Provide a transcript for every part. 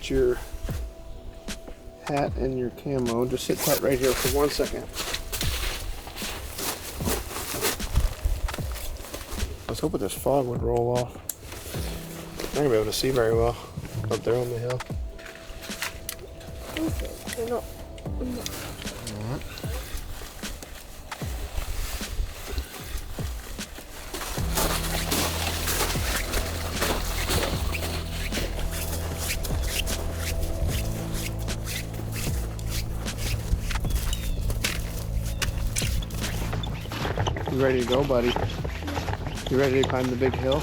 get your hat and your camo. Just sit tight right here for 1 second. I was hoping this fog would roll off. I'm not gonna be able to see very well up there on the hill. Okay, no. Alright. You ready to go, buddy? You ready to climb the big hill?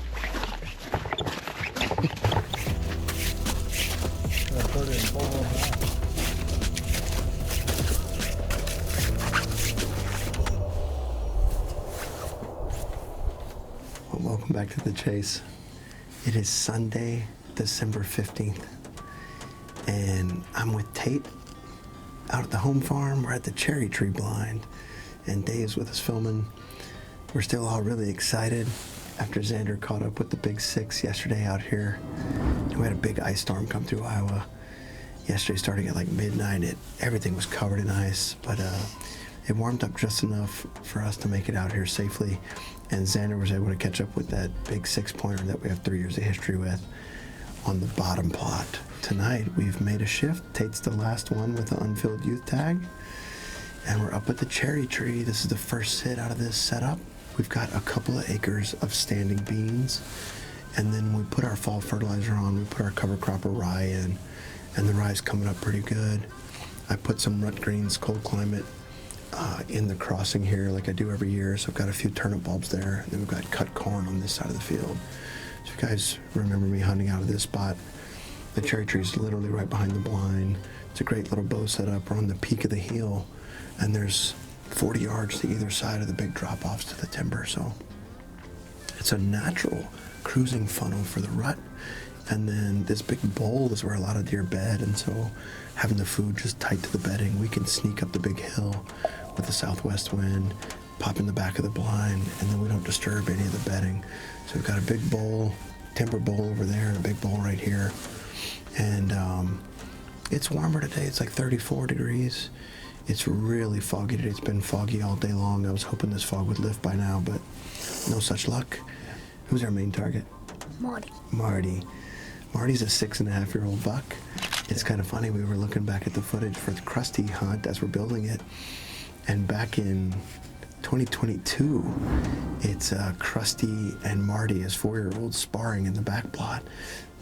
Well, welcome back to the chase. It is Sunday, December 15th, and I'm with Tate out at the home farm. We're at the cherry tree blind, and Dave's with us filming. We're still all really excited after Xander caught up with the big 6 yesterday out here. We had a big ice storm come through Iowa yesterday, starting at like midnight. Everything was covered in ice, but it warmed up just enough for us to make it out here safely. And Xander was able to catch up with that big 6-pointer that we have 3 years of history with on the bottom plot. Tonight, we've made a shift. Tate's the last one with the unfilled youth tag. And we're up at the cherry tree. This is the first sit out of this setup. We've got a couple of acres of standing beans. And then we put our fall fertilizer on. We put our cover crop of rye in. And the rye's coming up pretty good. I put some rut greens, cold climate, in the crossing here like I do every year. So I've got a few turnip bulbs there. And then we've got cut corn on this side of the field. So if you guys remember me hunting out of this spot, the cherry tree is literally right behind the blind. It's a great little bow setup. We're on the peak of the hill, and there's 40 yards to either side of the big drop-offs to the timber. So it's a natural cruising funnel for the rut. And then this big bowl is where a lot of deer bed, and so having the food just tight to the bedding, we can sneak up the big hill with the southwest wind, pop in the back of the blind, and then we don't disturb any of the bedding. So we've got a big bowl, timber bowl over there, and a big bowl right here. And it's warmer today. It's like 34 degrees. It's really foggy today. It's been foggy all day long. I was hoping this fog would lift by now, but no such luck. Who's our main target? Marty. Marty's a 6.5-year-old buck. It's kind of funny. We were looking back at the footage for the Krusty hunt as we're building it, and back in 2022, it's Krusty and Marty as 4-year-olds sparring in the back plot.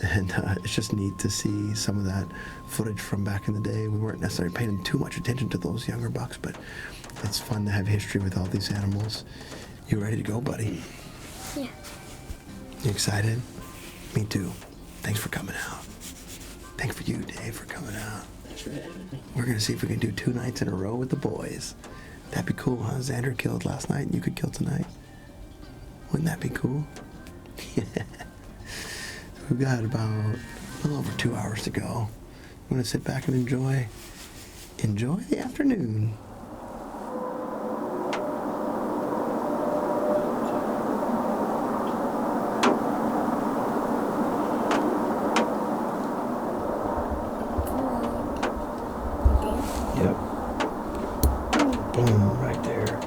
And it's just neat to see some of that footage from back in the day. We weren't necessarily paying too much attention to those younger bucks, but it's fun to have history with all these animals. You ready to go, buddy? Yeah. You excited? Me too. Thanks for coming out. Thanks for you, Dave, for coming out. We're going to see if we can do 2 nights in a row with the boys. That'd be cool, huh? Xander killed last night and you could kill tonight. Wouldn't that be cool? Yeah. We've got about a little over 2 hours to go. I'm going to sit back and enjoy the afternoon. Yep. Boom, right there.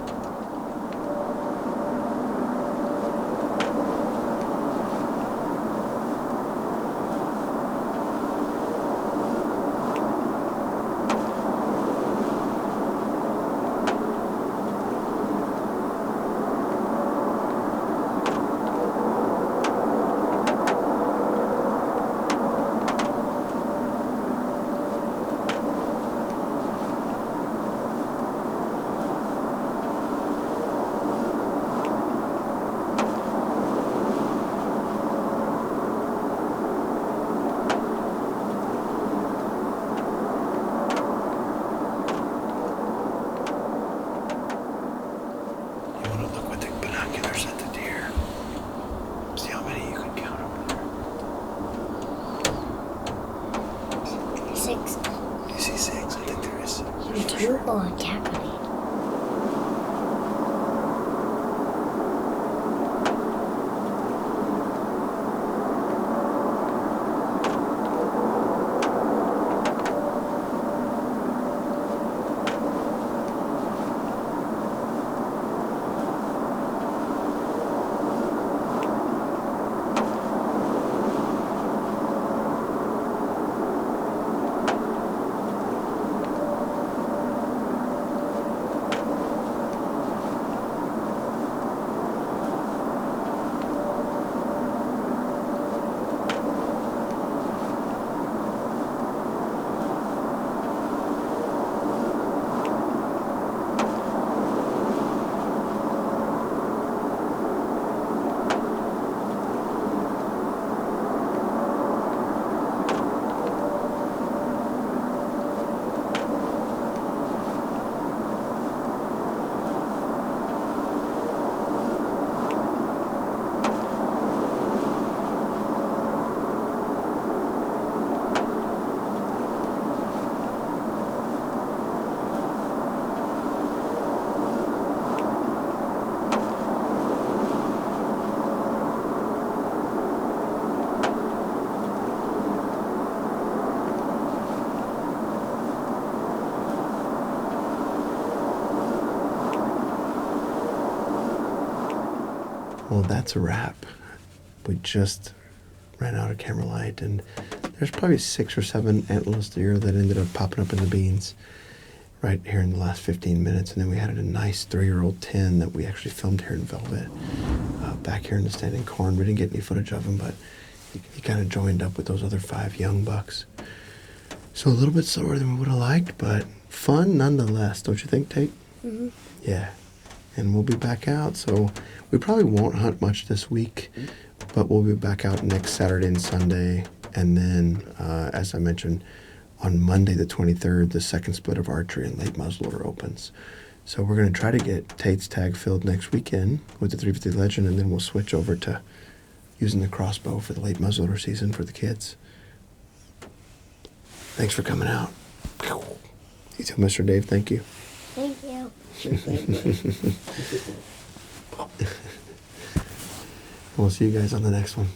Well, that's a wrap. We just ran out of camera light, and there's probably 6 or 7 antlerless deer that ended up popping up in the beans right here in the last 15 minutes. And then we had a nice 3-year-old 10 that we actually filmed here in Velvet, back here in the standing corn. We didn't get any footage of him, but he kind of joined up with those other 5 young bucks. So a little bit slower than we would have liked, but fun nonetheless. Don't you think, Tate? Mm-hmm. Yeah. And we'll be back out, so we probably won't hunt much this week, but we'll be back out next Saturday and Sunday. And then, as I mentioned, on Monday the 23rd, the second split of archery and late muzzleloader opens. So we're going to try to get Tate's tag filled next weekend with the 350 Legend, and then we'll switch over to using the crossbow for the late muzzleloader season for the kids. Thanks for coming out. You tell Mr. Dave thank you. Thank you. We'll see you guys on the next one.